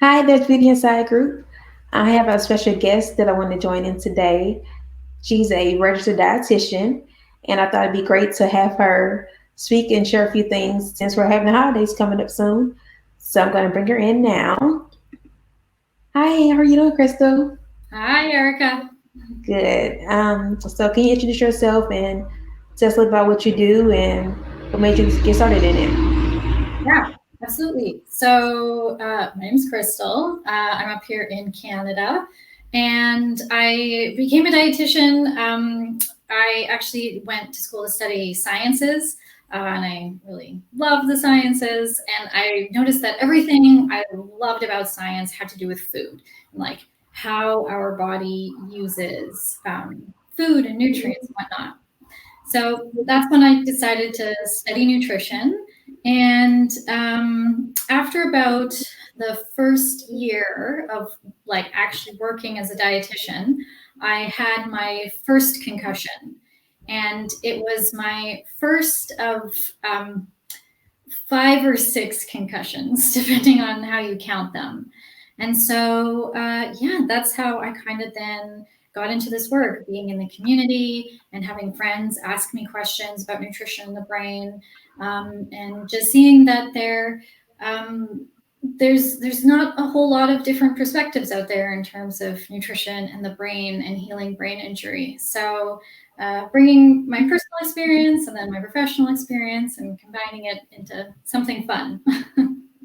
Hi, there's Beauty Inside Group. I have a special guest that I want to join in today. She's a registered dietitian, and I thought it'd be great to have her speak and share a few things since we're having the holidays coming up soon. So I'm going to bring her in now. Hi, how are you doing, Crystal? Hi, Erica. Good. So can you introduce yourself and tell us a little about what you do and what made you get started in it? Yeah, absolutely. So, my name's Crystal. I'm up here in Canada, and I became a dietitian. I actually went to school to study sciences, and I really love the sciences. And I noticed that everything I loved about science had to do with food, and like how our body uses food and nutrients and whatnot. So that's when I decided to study nutrition. And after about the first year of like actually working as a dietitian, I had my first concussion. And it was my first of um, 5 or 6 concussions, depending on how you count them. And so, yeah, that's how I kind of then got into this work, being in the community and having friends ask me questions about nutrition in the brain, and just seeing that um, there's not a whole lot of different perspectives out there in terms of nutrition and the brain and healing brain injury. So, bringing my personal experience and then my professional experience and combining it into something fun.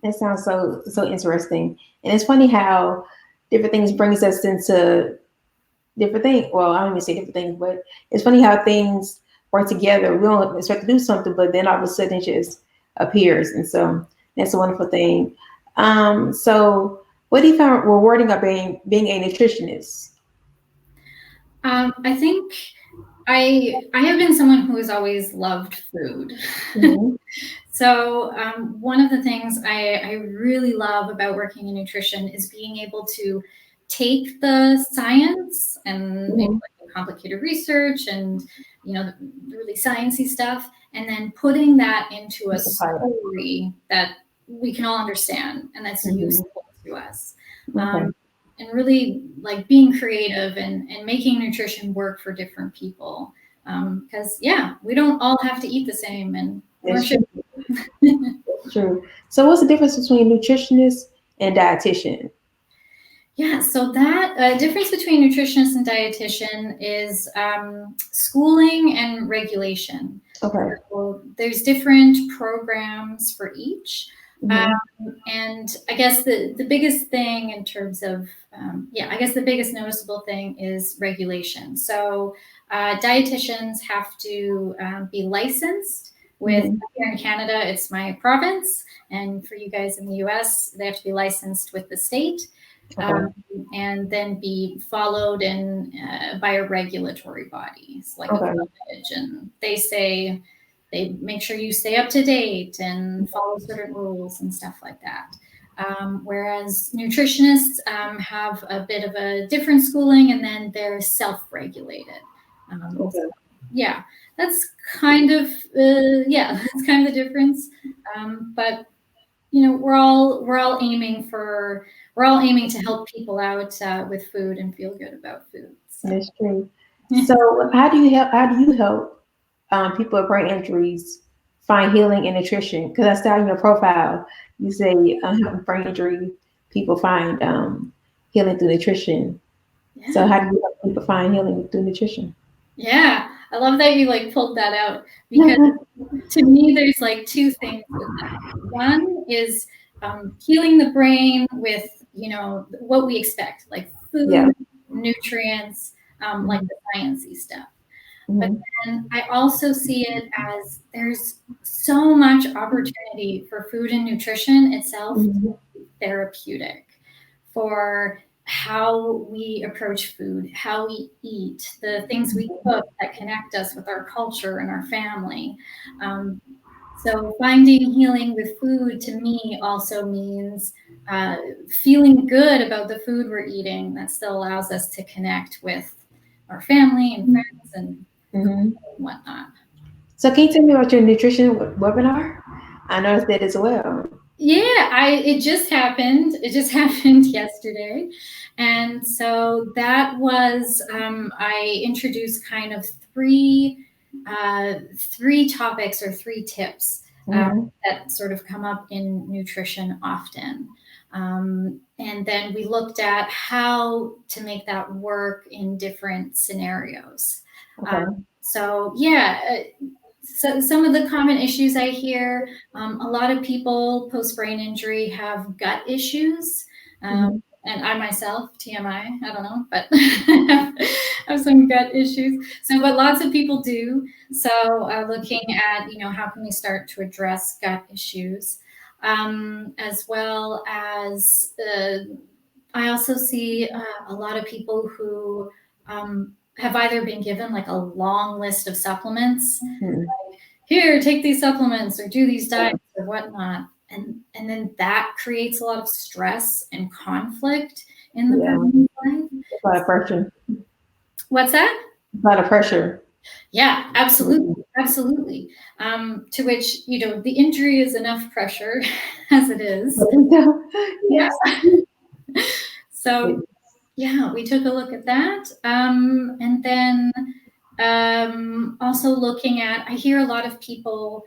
That sounds so interesting. And it's funny how different things brings us into different things. Well, I don't even say different things, but it's funny how things work together. We don't expect to do something, but then all of a sudden it just appears. And so that's a wonderful thing. So what do you find rewarding about being a nutritionist? I think I have been someone who has always loved food. Hmm. So, one of the things I really love about working in nutrition is being able to take the science and maybe Hmm. like the complicated research and the really sciencey stuff, and then putting that into a story that we can all understand and that's Hmm. useful to us. Okay. Um, and really like being creative and making nutrition work for different people. Because yeah, we don't all have to eat the same, and nor That's should true. That's true. So what's the difference between nutritionist and dietitian? yeah, so that difference between nutritionist and dietitian is schooling and regulation. Okay. So there's different programs for each. Um, Hmm. and I guess the biggest thing in terms of, yeah, I guess the biggest noticeable thing is regulation. So, dietitians have to be licensed with, Hmm. here in Canada, it's my province. And for you guys in the US, they have to be licensed with the state, Okay. um, and then be followed in by a regulatory body, it's like a Okay. college, and they make sure you stay up to date and follow certain rules and stuff like that. Whereas nutritionists have a bit of a different schooling, and then they're self-regulated. So, Okay. yeah, that's kind of yeah, that's kind of the difference. But we're all aiming to help people out with food and feel good about food. So That's true. So, how do you help people with brain injuries find healing in nutrition? Because I saw in your profile you say helping brain injury people find healing through nutrition. So, yeah, how do you help people find healing through nutrition? yeah, I love that you like pulled that out, because to me there's like two things with that. One is healing the brain with what we expect, like Yeah. food, nutrients, like Hmm. the sciencey stuff. But Hmm. then I also see it as there's so much opportunity for food and nutrition itself to Hmm. be therapeutic for how we approach food, how we eat, the things we cook that connect us with our culture and our family. Um, so finding healing with food to me also means uh, feeling good about the food we're eating. That still allows us to connect with our family and friends and Hmm. whatnot. So, can you tell me about your nutrition webinar? I noticed that as well. Yeah, it just happened. It just happened yesterday. And so that was, I introduced kind of three topics or three tips Mhm. that sort of come up in nutrition often. And then we looked at how to make that work in different scenarios. Okay. So yeah, so some of the common issues I hear, a lot of people post brain injury have gut issues. Mhm. And I myself, TMI, I don't know, but have some gut issues. So, but lots of people do. So, looking at, how can we start to address gut issues, as well as I also see a lot of people who have either been given like a long list of supplements, Mhm. here, take these supplements or do these diets or whatnot. And then that creates a lot of stress and conflict in the Yeah. person's life. A lot of pressure. What's that? A lot of pressure. Yeah, absolutely. Mhm. Absolutely. To which, the injury is enough pressure as it is. Yeah. Yes. So, yeah, we took a look at that. And then also looking at, I hear a lot of people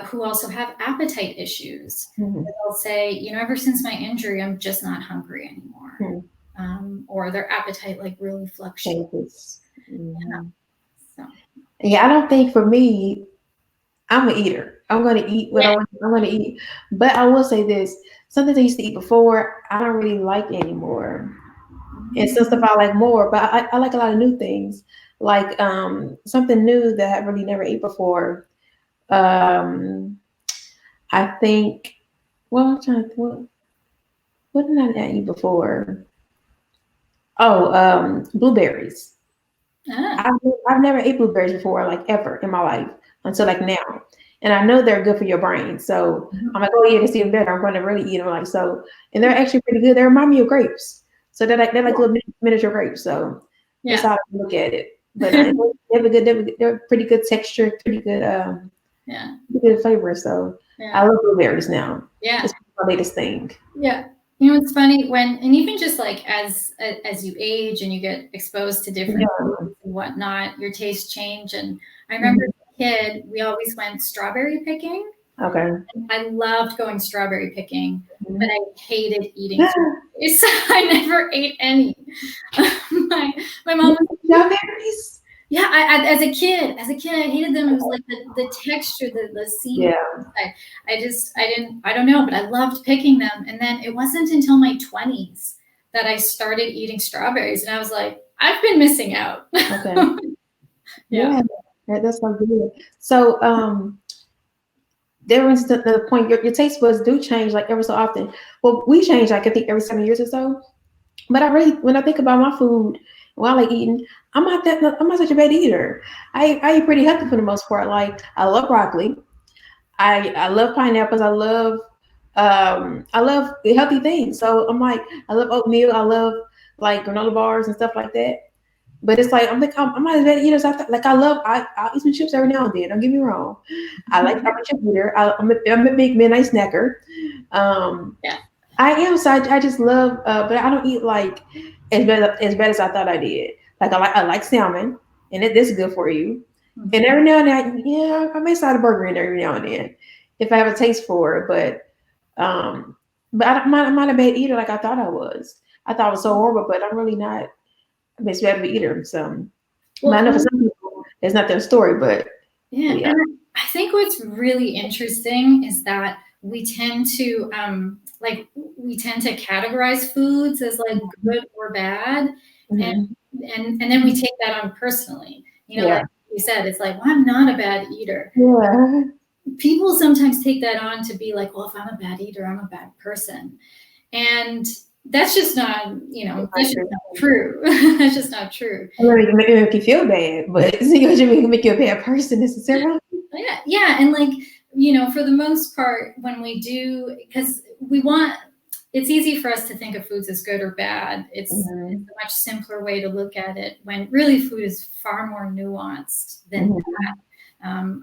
who also have appetite issues. Mhm. They'll say, ever since my injury, I'm just not hungry anymore. Mhm. Or their appetite like really fluctuates. Changes. Mhm. So, Yeah, I don't think for me, I'm an eater. I'm going to eat what yeah. I'm going to eat. But I will say this: something I used to eat before, I don't really like anymore. And some stuff I like more, but I like a lot of new things. Like something new that I really never ate before. Um, I think. Well, I'm trying to. What did I eat before? Oh, blueberries. Ah, I've I've never ate blueberries before, like ever in my life, until like now. And I know they're good for your brain. So I'm like, oh yeah, to see them better, I'm going to really eat them. Like so, and they're actually pretty good. They remind me of grapes. So they're like little miniature grapes. So that's yeah. how I look at it. But they have a good, they're pretty good texture, Yeah. pretty good flavor. So Yeah. I love blueberries now. Yeah. It's my latest thing. Yeah. It's funny and even just like as you age and you get exposed to different Yeah. foods and whatnot, your tastes change. And I remember Mhm. as a kid, we always went strawberry picking. Okay. I loved going strawberry picking, but Mhm. I hated eating strawberries. I never ate any. My mom was, Strawberries. yeah, as a kid, I hated them. It was like the texture, the seed. Yeah. I don't know, but I loved picking them. And then it wasn't until my 20s that I started eating strawberries. And I was like, I've been missing out. Okay. Yeah. Yeah. That's so good. So there is the point your taste buds do change like ever so often. Well, we change like I think every 7 years or so. But I really, when I think about my food, while I like eating, I'm not such a bad eater. I eat pretty healthy for the most part. Like I love broccoli. I love pineapples. I love healthy things. So I'm like I love oatmeal. I love like granola bars and stuff like that. But it's like I'm not as bad eater as like I love I'll eat some chips every now and then. Don't get me wrong. I'm a chip eater. I'm a big midnight snacker. Um, Yeah. I am. So I just love, but I don't eat like as bad as I thought I did. Like I like salmon, and it's good for you. And Mhm. every now and then, yeah, I may slide a burger in there every now and then if I have a taste for it. But I'm not a bad eater like I thought I was. I thought I was so horrible, but I'm really not a bad of an eater. So, but I Well, know for some people it's not their story, but yeah, yeah. and I think what's really interesting is that we tend to categorize foods as like good or bad, and Mhm. and then we take that on personally. Like Yeah. you said, it's like, well, I'm not a bad eater. Yeah. People sometimes take that on to be like, well, if I'm a bad eater, I'm a bad person, and that's just not, that's just not true. That's just not true. Make you feel bad, but it doesn't make you a bad person necessarily. Yeah, yeah, and like, for the most part, when we do, because it's easy for us to think of foods as good or bad. It's Mhm. a much simpler way to look at it when really food is far more nuanced than Mhm. that.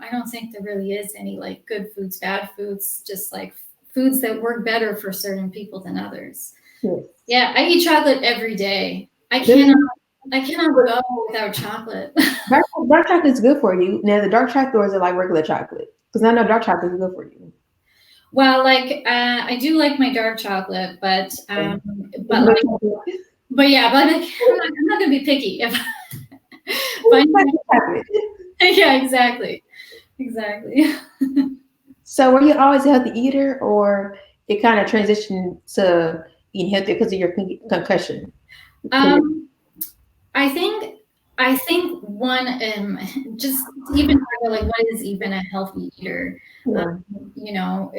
I don't think there really is any like good foods, bad foods, just like foods that work better for certain people than others. Yes. Yeah, I eat chocolate every day. I Really? cannot go without chocolate. Dark chocolate is good for you. Now, the dark chocolate, or is it like regular chocolate? Because I know dark chocolate is good for you. Well, like I do like my dark chocolate, but yeah, but like, I'm not gonna be picky if yeah, exactly. So, were you always a healthy eater, or it kind of transitioned to eating healthy because of your concussion? I think one just even like what is even a healthy eater? Yeah. You know,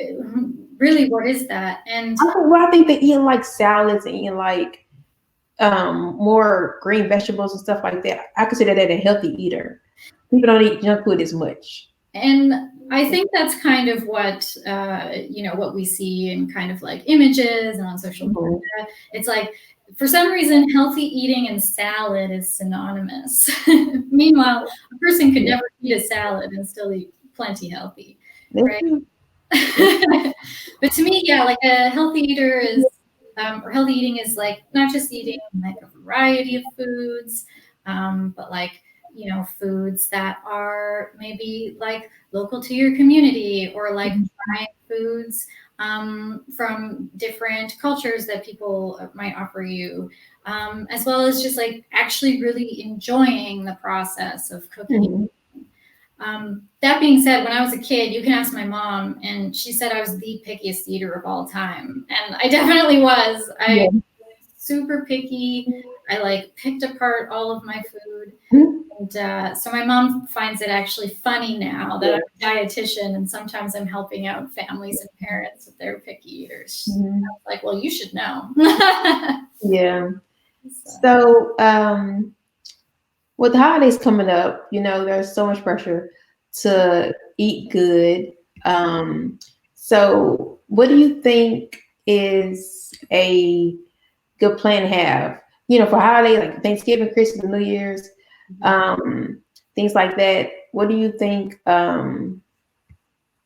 really, what is that? And I think that eating like salads and eating like more green vegetables and stuff like that, I consider that a healthy eater. People don't eat junk food as much. And I think that's kind of what what we see in kind of like images and on social media. It's like for some reason healthy eating and salad is synonymous. Meanwhile, a person could never eat a salad and still eat plenty healthy, right? But to me, yeah, like a healthy eater is or healthy eating is like not just eating like a variety of foods, but like foods that are maybe like local to your community, or like trying foods from different cultures that people might offer you, as well as just like actually really enjoying the process of cooking. That being said, when I was a kid, you can ask my mom, and she said I was the pickiest eater of all time, and I definitely was. I was super picky. I like picked apart all of my food. And so my mom finds it actually funny now that I'm a dietitian, and sometimes I'm helping out families and parents with their picky eaters. I was like, well, you should know. Yeah. So, with the holidays coming up, there's so much pressure to eat good. So what do you think is a good plan to have? For holiday like Thanksgiving, Christmas, New Year's, things like that. What do you think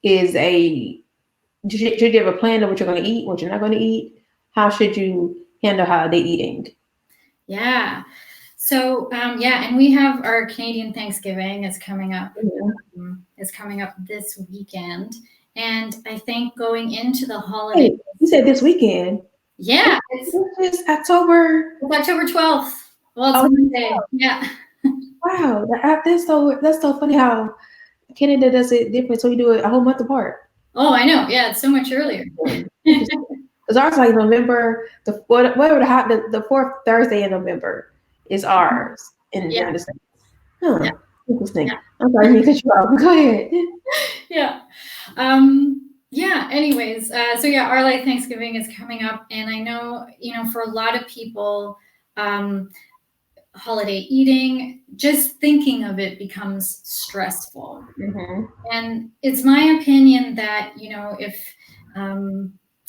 is should you have a plan of what you're going to eat, what you're not going to eat? How should you handle holiday eating? Yeah. So and we have our Canadian Thanksgiving is coming up. Is coming up this weekend, and I think going into the holidays. Hey, you said this weekend. Yeah, it's October. It's October 12th. Well, it's Monday. Yeah. Wow, that's so funny how Canada does it different. So we do it a whole month apart. Oh, I know. Yeah, it's so much earlier. Because ours like November, the fourth Thursday in November is ours in the United States. Huh. Yeah. Interesting. Yeah. I'm sorry, me cut you off. Go ahead. Yeah. Anyways, so yeah, our like Thanksgiving is coming up, and I know, for a lot of people, holiday eating, just thinking of it becomes stressful. And it's my opinion that,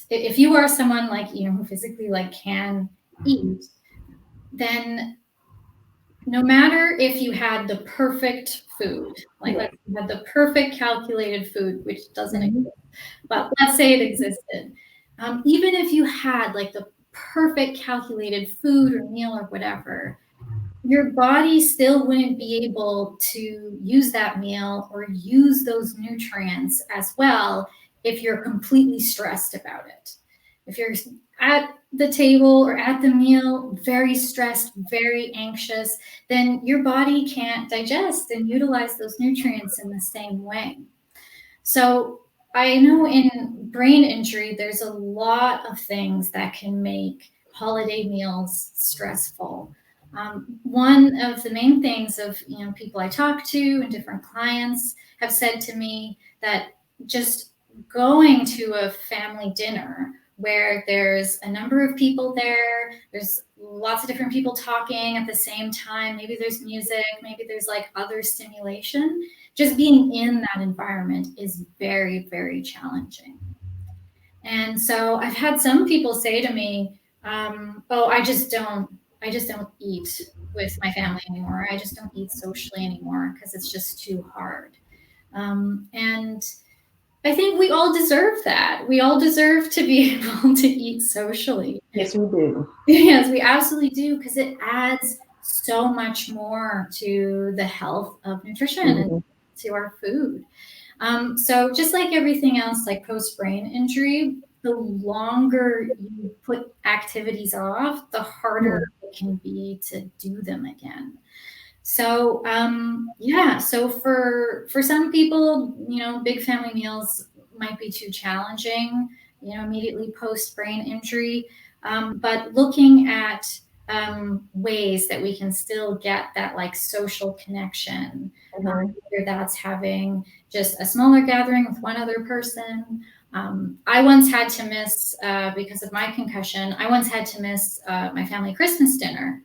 if you are someone like, who physically like can eat, then no matter if you had the perfect food, like let's say you had the perfect calculated food, which doesn't exist, but let's say it existed. Even if you had like the perfect calculated food or meal or whatever, your body still wouldn't be able to use that meal or use those nutrients as well if you're completely stressed about it. If you're at the table or at the meal very stressed, very anxious, then your body can't digest and utilize those nutrients in the same way. So I know in brain injury, there's a lot of things that can make holiday meals stressful. One of the main things of people I talk to and different clients have said to me that just going to a family dinner where there's a number of people there's lots of different people talking at the same time, maybe there's music, maybe there's like other stimulation, just being in that environment is very, very challenging. And so I've had some people say to me, oh, I just don't eat with my family anymore. I just don't eat socially anymore because it's just too hard. And I think we all deserve that. We all deserve to be able to eat socially. Yes, we do. Yes, we absolutely do, because it adds so much more to the health of nutrition and Mm-hmm. to our food. So just like everything else, like post-brain injury, the longer you put activities off, the harder it can be to do them again. So yeah, so for some people, big family meals might be too challenging, immediately post brain injury. But looking at ways that we can still get that like social connection, Mm-hmm. whether that's having just a smaller gathering with one other person. I once had to miss, because of my concussion, I once had to miss my family Christmas dinner,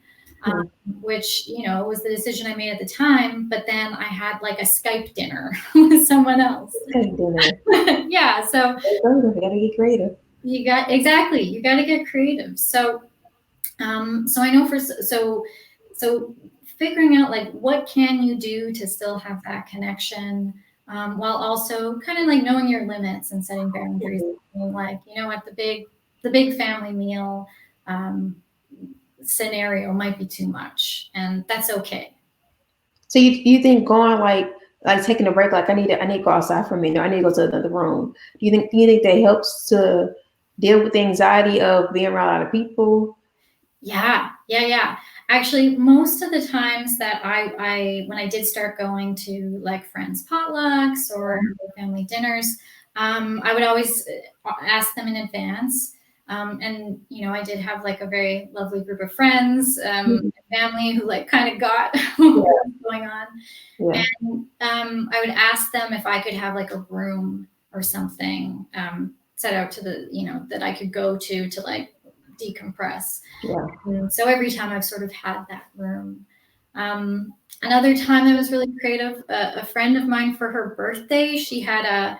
which, was the decision I made at the time. But then I had like a Skype dinner with someone else. Dinner. Yeah. So You gotta get creative. you got to get creative. So, so I know so figuring out like what can you do to still have that connection, while also kind of like knowing your limits and setting boundaries. Like, what the big family meal scenario might be too much, and that's okay. So you think going like taking a break, like I need to go outside for a minute, or I need to go to another room. Do you think that helps to deal with the anxiety of being around a lot of people? Yeah. Actually, most of the times that when I did start going to like friends' potlucks or family dinners, I would always ask them in advance. And I did have like a very lovely group of friends, family who like kind of got what was going on. Yeah. And I would ask them if I could have like a room or something set out to that I could go to like decompress. Yeah. And so every time I've sort of had that room. Another time that was really creative, a friend of mine, for her birthday, she had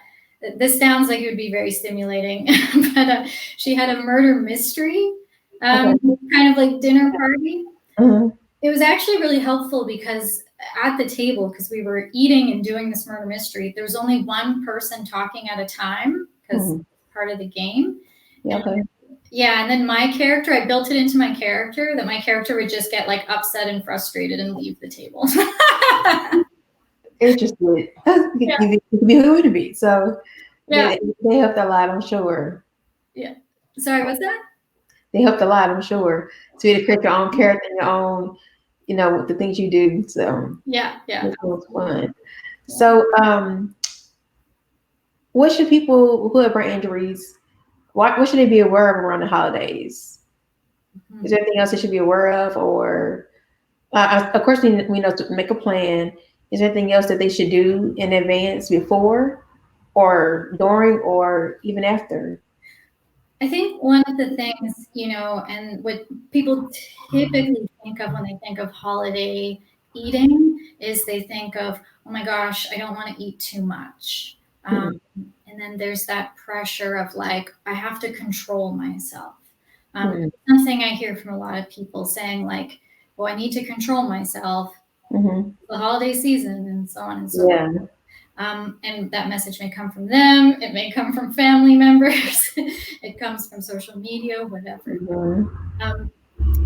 this sounds like it would be very stimulating, but she had a murder mystery, kind of like dinner party. Mm-hmm. It was actually really helpful because at the table, because we were eating and doing this murder mystery, there was only one person talking at a time because it's part of the game. Yeah. Okay. Yeah, and then my character, I built it into my character that my character would just get like upset and frustrated and leave the table. Interested. Yeah. You could be who to be. So Yeah. they helped a lot, I'm sure. Yeah. Sorry, what's that? They helped a lot, I'm sure, to be to create your own character and your own, the things you do. So Yeah. it was fun. So what should people who have brain injuries, what should they be aware of around the holidays? Is there anything else they should be aware of? Or, of course, we know to make a plan. Is there anything else that they should do in advance, before, or during, or even after? I think one of the things, and what people typically think of when they think of holiday eating is they think of, oh my gosh, I don't want to eat too much. And then there's that pressure of like, I have to control myself. Something I hear from a lot of people saying like, well, I need to control myself, the holiday season, and so on and so on. And that message may come from them. It may come from family members. It comes from social media, whatever.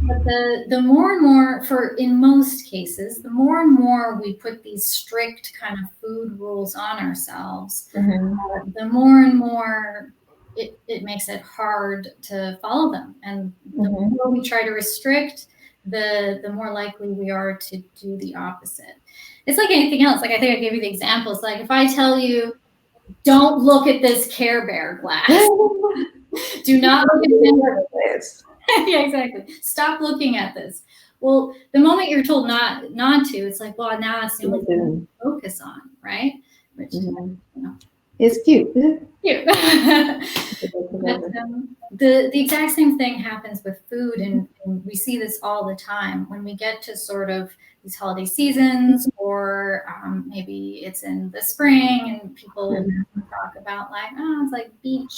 But the more and more, in most cases, the more and more we put these strict kind of food rules on ourselves, the more and more it makes it hard to follow them. And the more we try to restrict, the more likely we are to do the opposite. It's like anything else. Like I think I gave you the examples. Like if I tell you, don't look at this Care Bear glass. Do not look at this. Yeah, exactly. Stop looking at this. Well, the moment you're told not to, it's like, well, now that's the only thing to focus on, right? Which it's cute. Cute. But, the exact same thing happens with food, and we see this all the time when we get to sort of these holiday seasons, or maybe it's in the spring and people talk about like, oh, it's like beach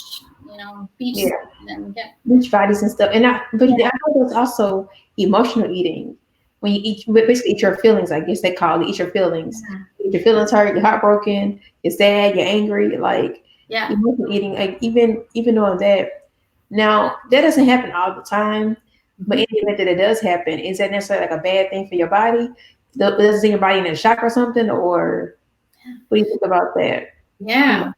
season. Beach bodies and stuff. But I know there's also emotional eating. When you basically eat your feelings, I guess they call it, eat your feelings. You eat your feelings hurt, you're heartbroken, you're sad, you're angry. Like Yeah. Emotional eating, like even though that, now that doesn't happen all the time, but in the event that it does happen, is that necessarily like a bad thing for your body? Does it send your body in a shock or something? Or what do you think about that? Yeah.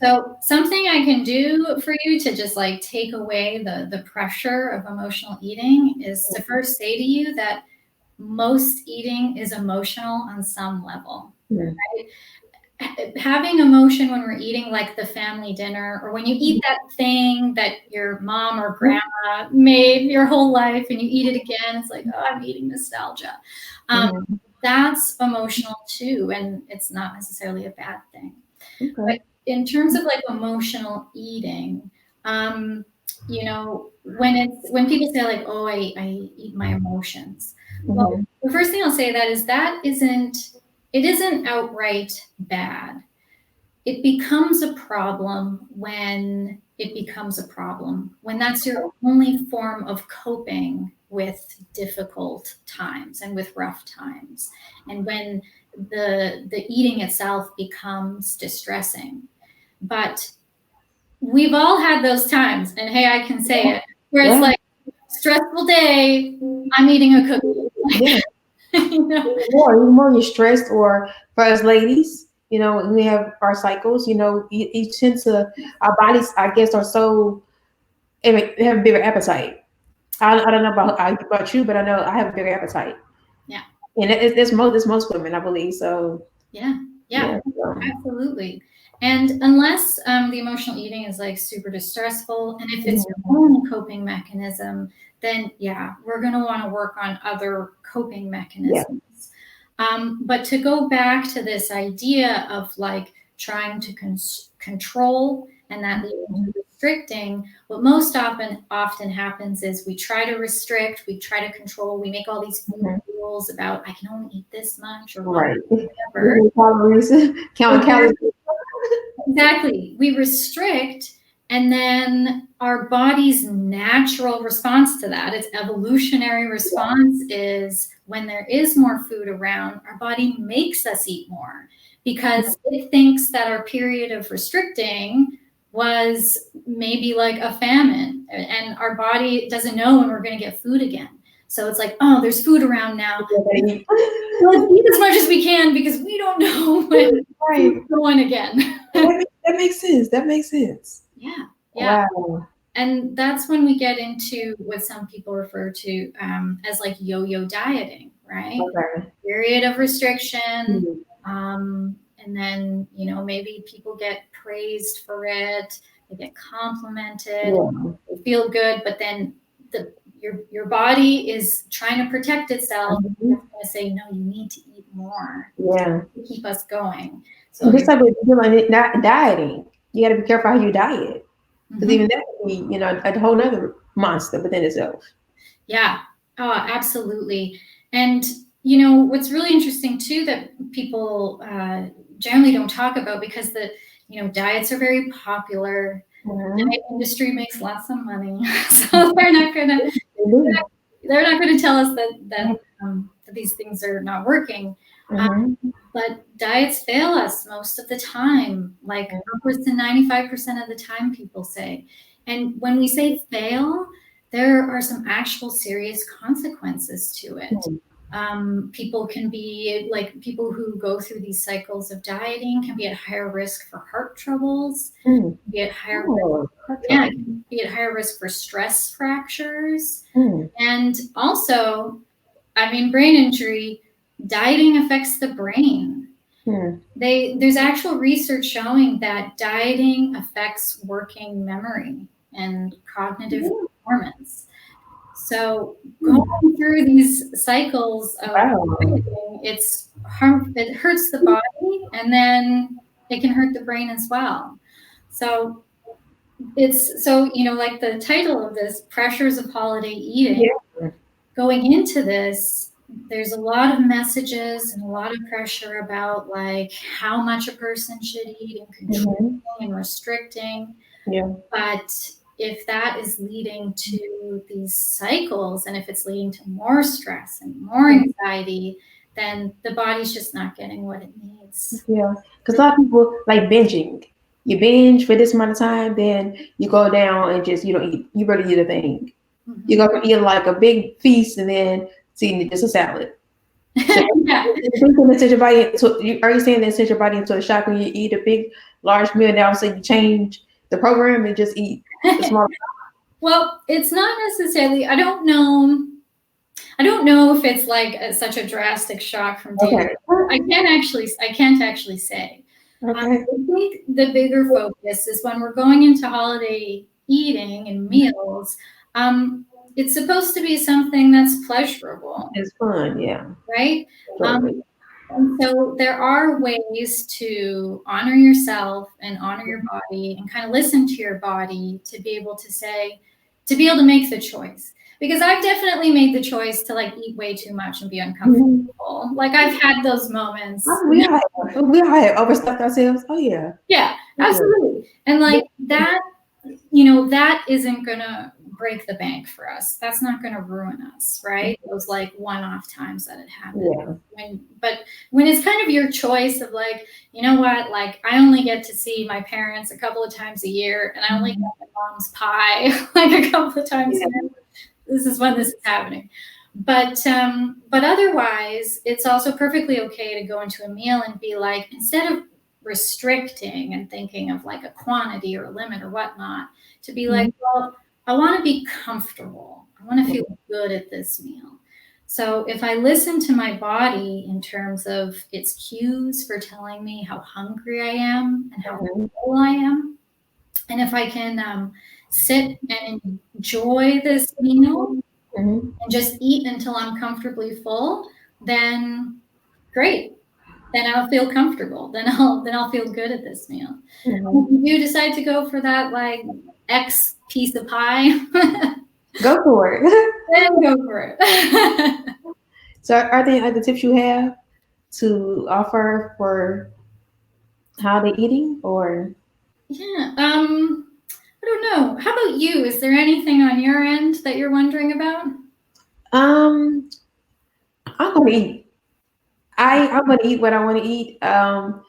So something I can do for you to just like take away the pressure of emotional eating is to first say to you that most eating is emotional on some level. Mhm. Right? Having emotion when we're eating like the family dinner, or when you eat that thing that your mom or grandma made your whole life and you eat it again, it's like, oh, I'm eating nostalgia. Mhm. That's emotional too, and it's not necessarily a bad thing. But Okay. in terms of like emotional eating, you know, when people say like, oh, I eat my emotions. Well, Mhm. the first thing I'll say that isn't outright bad. It becomes a problem when it becomes a problem, when that's your only form of coping with difficult times and with rough times, and when the eating itself becomes distressing. But we've all had those times, and hey, I can say it, where it's Yeah. like, stressful day, I'm eating a cookie. Yeah. You know? Even more you're stressed, or for us ladies, we have our cycles, you tend to, our bodies, I guess, are so, I mean, they have a bigger appetite. I don't know about you, but I know I have a bigger appetite. Yeah. And there's most women, I believe. So Yeah. yeah. Absolutely. And unless the emotional eating is like super distressful, and if it's your Mhm. own coping mechanism, then yeah, we're going to want to work on other coping Yeah. mechanisms. But to go back to this idea of like trying to control and that leading to restricting, what most often happens is we try to restrict, we try to control, we make all these food Mhm. rules about I can only eat this much or Right. whatever. Calories, counting calories. Exactly. We restrict, and then our body's natural response to that, its evolutionary response, is when there is more food around, our body makes us eat more because it thinks that our period of restricting was maybe like a famine, and our body doesn't know when we're going to get food again. So it's like, oh, there's food around now. Let's eat as much as we can because we don't know when Right. food's going again. That makes sense. That makes sense. Yeah. Wow. And that's when we get into what some people refer to as like yo-yo dieting, right? Okay. Period of restriction. Mhm. And then, maybe people get praised for it, they get complimented, Yeah. they feel good, but then your body is trying to protect itself. Mhm. It's going to say, no, you need to eat more Yeah. to keep us going. So Just like with not dieting, you got to be careful how you diet, because Mhm. even that could be, a whole nother monster within itself. Yeah. Oh, absolutely. And what's really interesting too that people generally don't talk about, because diets are very popular. The Mhm. diet industry makes lots of money, so they're not gonna tell us that these things are not working. Mhm. But diets fail us most of the time, like upwards to 95% of the time, people say. And when we say fail, there are some actual serious consequences to it. Mhm. People can be like people who go through these cycles of dieting can be at higher risk for heart troubles, Mhm. be at higher Oh, yeah, be at higher risk for stress fractures, Mhm. and also, I mean, brain injury. Dieting affects the brain. Mhm. There's actual research showing that dieting affects working memory and cognitive performance. So going through these cycles of Wow. dieting, it hurts the body, and then it can hurt the brain as well. So like the title of this, Pressures of Holiday Eating, Yeah. going into this, there's a lot of messages and a lot of pressure about like how much a person should eat and controlling Mhm. and restricting. Yeah. But if that is leading to these cycles, and if it's leading to more stress and more anxiety, then the body's just not getting what it needs. Yeah. Because a lot of people like binging. you binge for this amount of time, then you go down and just you don't eat. You barely eat a thing. You go from eating like a big feast and then to eating just a salad. So Yeah. are you saying that send your body into a shock when you eat a big, large meal, and now so you change the program and just eat the small? Well, it's not necessarily. I don't know. I don't know if it's like such a drastic shock from day to day. I can't actually say. Okay. I think the bigger focus is when we're going into holiday eating and meals. It's supposed to be something that's pleasurable. It's fun, yeah. Right? Totally. And so there are ways to honor yourself and honor your body and kind of listen to your body to be able to say, to be able to make the choice. Because I've definitely made the choice to like eat way too much and be uncomfortable. Like I've had those moments. We all have overstuffed ourselves. Oh yeah. Yeah, absolutely. And like that, that isn't gonna break the bank for us. That's not gonna ruin us, right? Those like one-off times that it happened. Yeah. But when it's kind of your choice of like, you know what, like I only get to see my parents a couple of times a year, and I only get my mom's pie like a couple of times a year. This is when this is happening. But otherwise, it's also perfectly okay to go into a meal and be like, instead of restricting and thinking of like a quantity or a limit or whatnot, to be like, well, I want to be comfortable. I want to feel good at this meal. So if I listen to my body in terms of its cues for telling me how hungry I am and how full I am, and if I can sit and enjoy this meal and just eat until I'm comfortably full, then great. Then I'll feel comfortable. Then I'll feel good at this meal. If you decide to go for that like X piece of pie, go for it. then go for it. So are there other tips you have to offer for holiday eating or? Yeah. I don't know. How about you? Is there anything on your end that you're wondering about? I'm gonna eat. I'm gonna eat what I want to eat. But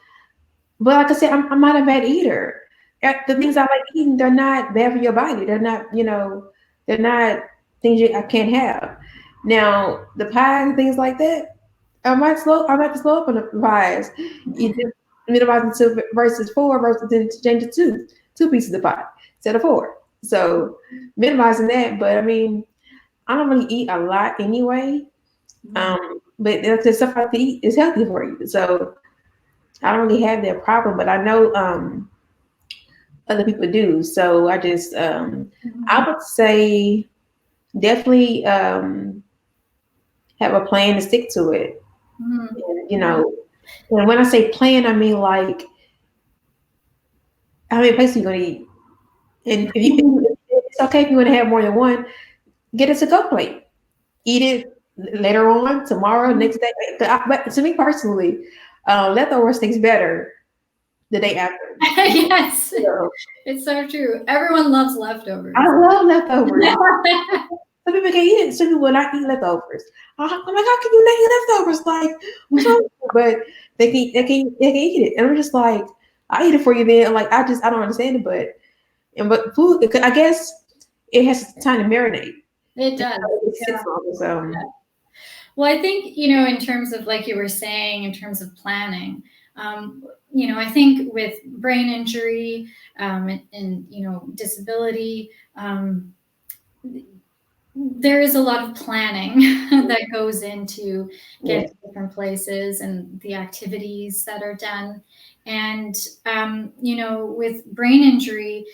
like I said, I'm not a bad eater. The things I like eating, they're not bad for your body. They're not, they're not things I can't have. Now the pies and things like that, I might slow up on the pies. You just minimize it to versus 4 versus then change it to 2 pieces of pie instead of 4. So minimizing that, but I mean, I don't really eat a lot anyway. But the stuff I like to eat is healthy for you. So I don't really have that problem, but I know other people do. So I just I would say definitely have a plan to stick to it. And, and when I say plan, I mean like how many places you're gonna eat. And it's okay if you want to have more than one, get a to-go plate. Eat it later on, tomorrow, next day. But to me personally, leftovers tastes better the day after. Yes, it's so true. Everyone loves leftovers. I love leftovers. Some people can eat it. Some people will not eat leftovers. I'm like, how can you not eat leftovers? Like, what's wrong? But they can eat it, and I'm just like, I eat it for you. Then, like, I don't understand it, but food. I guess it has time to marinate. It does. Well, I think, in terms of like you were saying, in terms of planning, I think with brain injury and disability, there is a lot of planning that goes into getting to different places and the activities that are done. And, with brain injury,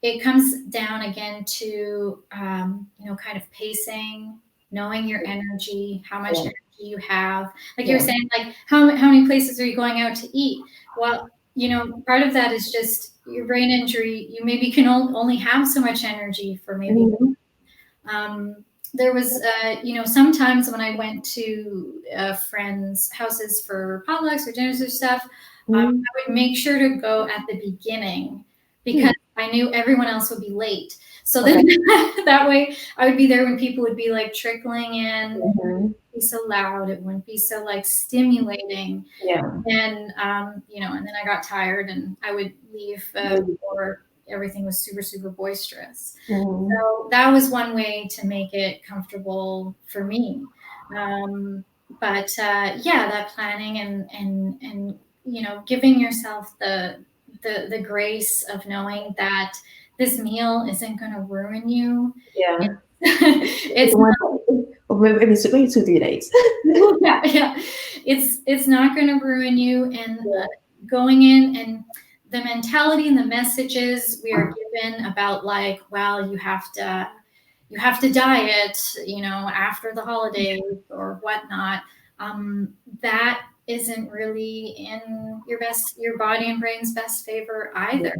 it comes down again to, kind of pacing, knowing your energy, how much energy you have. Like you were saying, like how many places are you going out to eat? Well, part of that is just your brain injury. You maybe can only have so much energy for maybe. There was, sometimes when I went to friends' houses for potlucks or dinners or stuff, I would make sure to go at the beginning because I knew everyone else would be late. So then that way I would be there when people would be like trickling in. It wouldn't be so loud. It wouldn't be so like stimulating. Yeah. And, you know, and then I got tired and I would leave before everything was super, super boisterous. So that was one way to make it comfortable for me. But yeah, that planning and you know, giving yourself the grace of knowing that this meal isn't going to ruin you. Yeah. It's maybe 2-3 days. yeah. It's not going to ruin you. And going in and the mentality and the messages we are given about like, well, you have to diet, you know, after the holidays or whatnot. That isn't really in your body and brain's best favor either.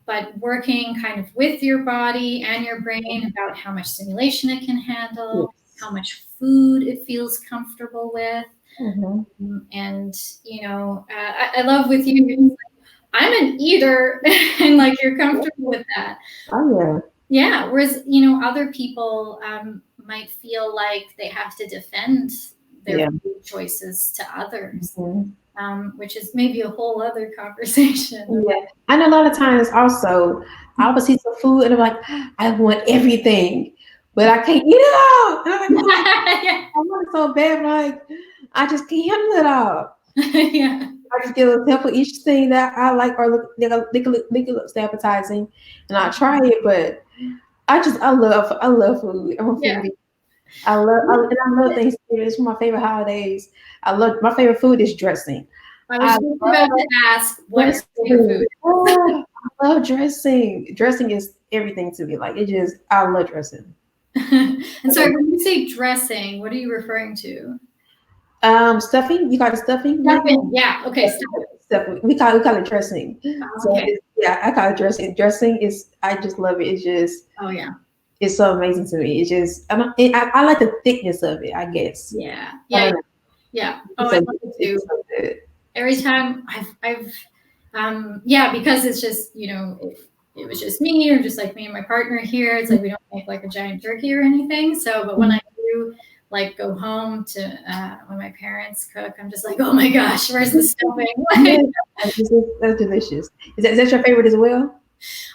But working kind of with your body and your brain about how much stimulation it can handle, how much food it feels comfortable with. And, you know, I love with you, I'm an eater and like you're comfortable with that. Oh, yeah. Yeah. Whereas, you know, other people might feel like they have to defend their food choices to others, which is maybe a whole other conversation. Yeah. I know a lot of times also I would see some food and I'm like, I want everything, but I can't eat it all. And I'm like, I want it so bad, but like I just can't handle it all. Yeah. I just get a sample each thing that I like or look looks appetizing, and I try it. But I love food. I'm a foodie. I love Thanksgiving. It's one of my favorite holidays. My favorite food is dressing. I was just about to ask what is your food. Oh, I love dressing. Dressing is everything to me. Like I love dressing. And sorry, when you say dressing, what are you referring to? Stuffing. You call it stuffing? Stuffing. Yeah. Okay. Stuffing. We call it dressing. Okay. So I call it dressing. Dressing is. I just love it. It's just. Oh yeah. It's so amazing to me. It's just. I like the thickness of it, I guess. Yeah. Yeah. Yeah. Oh, I love it too. So every time I've because it's just, you know, it was just me or just like me and my partner here. It's like we don't make like a giant turkey or anything. So, but when I do like go home to when my parents cook, I'm just like, oh my gosh, where's the stuffing? That's delicious. Is that your favorite as well?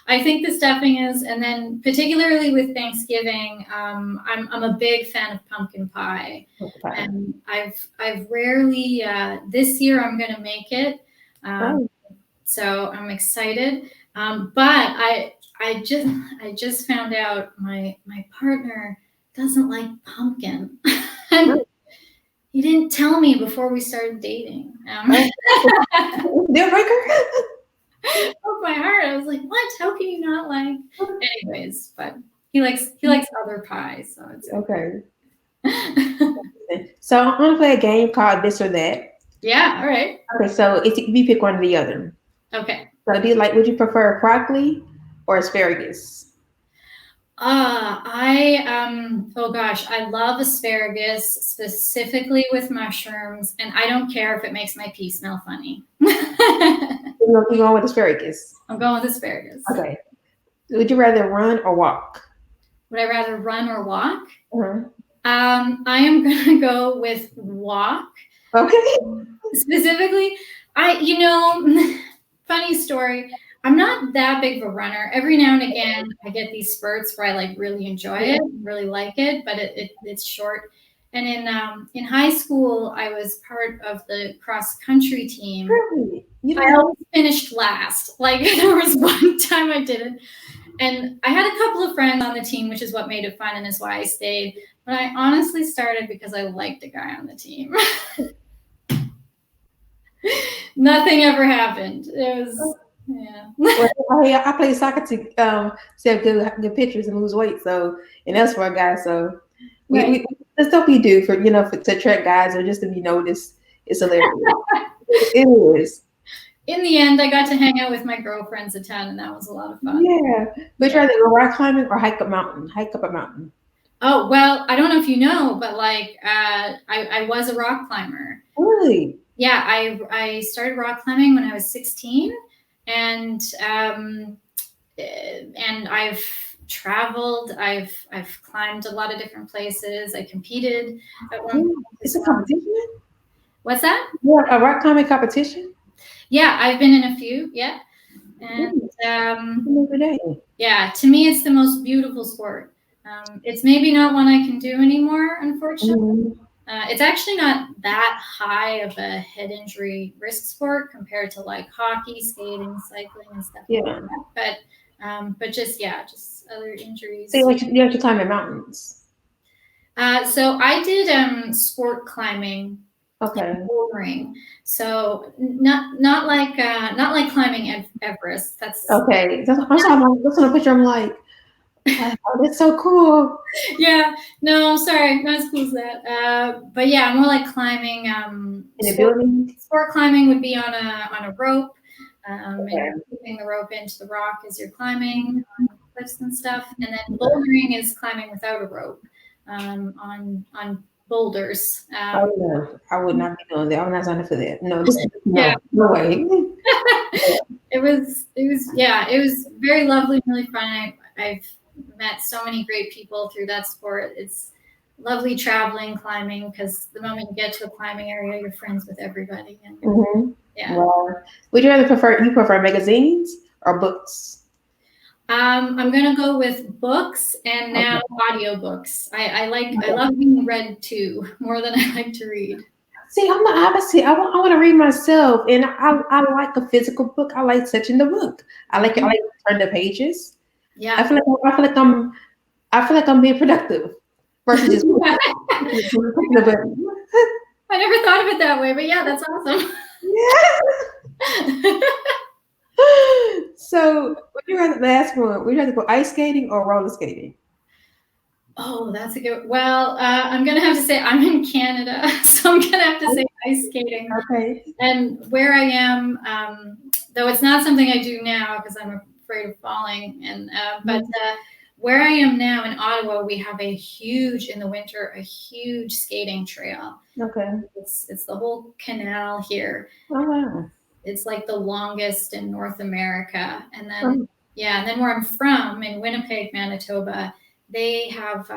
I think the stuffing is, and then particularly with Thanksgiving, I'm a big fan of pumpkin pie, and I've rarely this year I'm going to make it, so I'm excited. But I just found out my partner doesn't like pumpkin. And he didn't tell me before we started dating. Deal breaker. Broke my heart. I was like, what? How can you not like? Anyways, but he likes other pies, so it's okay. So I'm gonna play a game called This or That. Yeah. All right. Okay. So you pick one or the other. Okay. So would you prefer broccoli or asparagus? Oh gosh, I love asparagus, specifically with mushrooms, and I don't care if it makes my pee smell funny. You're going with asparagus. I'm going with asparagus. Okay. Would you rather run or walk? Would I rather run or walk? Uh-huh. I am gonna go with walk. Okay. Specifically, funny story. I'm not that big of a runner. Every now and again, I get these spurts where I like really enjoy it, really like it, but it's short. And in high school, I was part of the cross country team. Really? I always finished last. Like there was one time I didn't, and I had a couple of friends on the team, which is what made it fun and is why I stayed. But I honestly started because I liked a guy on the team. Nothing ever happened. It was. Yeah. Well, I play soccer to set good pictures and lose weight. So, and that's for a guy. So, we the stuff we do for to attract guys or just to be noticed. It's hilarious. It is. In the end, I got to hang out with my girlfriends a ton, and that was a lot of fun. Yeah, but you rather go rock climbing or hike up a mountain? Oh well, I don't know if you know, but like I was a rock climber. Really? Yeah, I started rock climbing when I was 16. And and I've traveled. I've climbed a lot of different places. I competed at one point. It's a competition? What's that? Yeah, a rock climbing competition? Yeah, I've been in a few. Yeah. And yeah, to me, it's the most beautiful sport. It's maybe not one I can do anymore, unfortunately. It's actually not that high of a head injury risk sport compared to like hockey, skating, cycling, and stuff like that. But just other injuries. So you have to climb in mountains. So I did sport climbing. Okay. Bouldering. So not like climbing Everest. That's okay. That's on a picture. I'm like, oh, that's so cool. Yeah. No, sorry, not as cool as that. But yeah, more like climbing. In a building. Sport climbing would be on a rope. And you're keeping the rope into the rock as you're climbing on cliffs and stuff. And then bouldering is climbing without a rope on boulders. Oh no, I would not be doing that. I'm not signing for that. No, no way. It was very lovely, really fun. I've met so many great people through that sport. It's lovely traveling, climbing, because the moment you get to a climbing area, you're friends with everybody. And yeah. Well, would you prefer magazines or books? I'm gonna go with books and now audiobooks. I love being read to more than I like to read. See, I'm the opposite. I want to read myself, and I like a physical book. I like touching the book. I like to turn the pages. Yeah, I feel like I'm being productive versus just. I never thought of it that way, but yeah, that's awesome. Yeah. So, would you rather last one? Would you rather go ice skating or roller skating? Oh, that's a good. Well, I'm gonna have to say I'm in Canada, so I'm gonna have to say ice skating. Okay. And where I am, though it's not something I do now because I'm afraid of falling. And but where I am now in Ottawa, we have in the winter, a huge skating trail. Okay. It's the whole canal here. Oh wow. It's like the longest in North America. And then and then where I'm from in Winnipeg, Manitoba, they have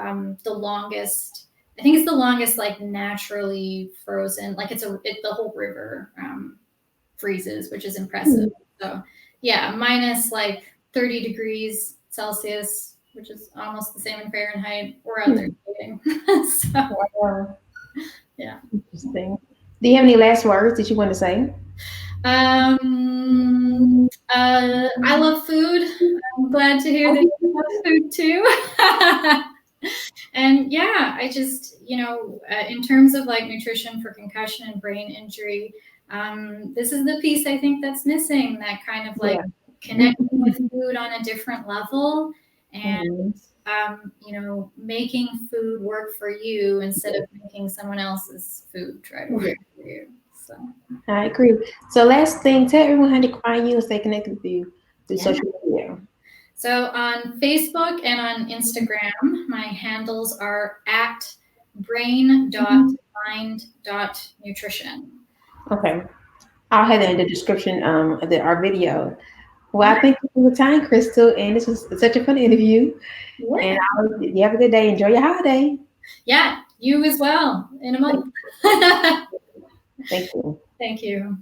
the longest. I think it's the longest like naturally frozen. Like the whole river freezes, which is impressive. So yeah, minus like 30 degrees Celsius, which is almost the same in Fahrenheit. We're out there skating. So yeah. Interesting. Do you have any last words that you want to say? I love food. I'm glad to hear that you love food too. And yeah, I just, in terms of like nutrition for concussion and brain injury, this is the piece I think that's missing, that kind of like connecting with food on a different level and, making food work for you instead of making someone else's food try to work for you. So I agree. So last thing, tell everyone how to find you and stay connected with you through social media. So on Facebook and on Instagram, my handles are at brain.mind.nutrition. Okay. I'll have that in the description of our video. Well, I thank you for your time, Crystal, and this was such a fun interview. Yeah. And you have a good day. Enjoy your holiday. Yeah, you as well in a month. Thank you. Thank you.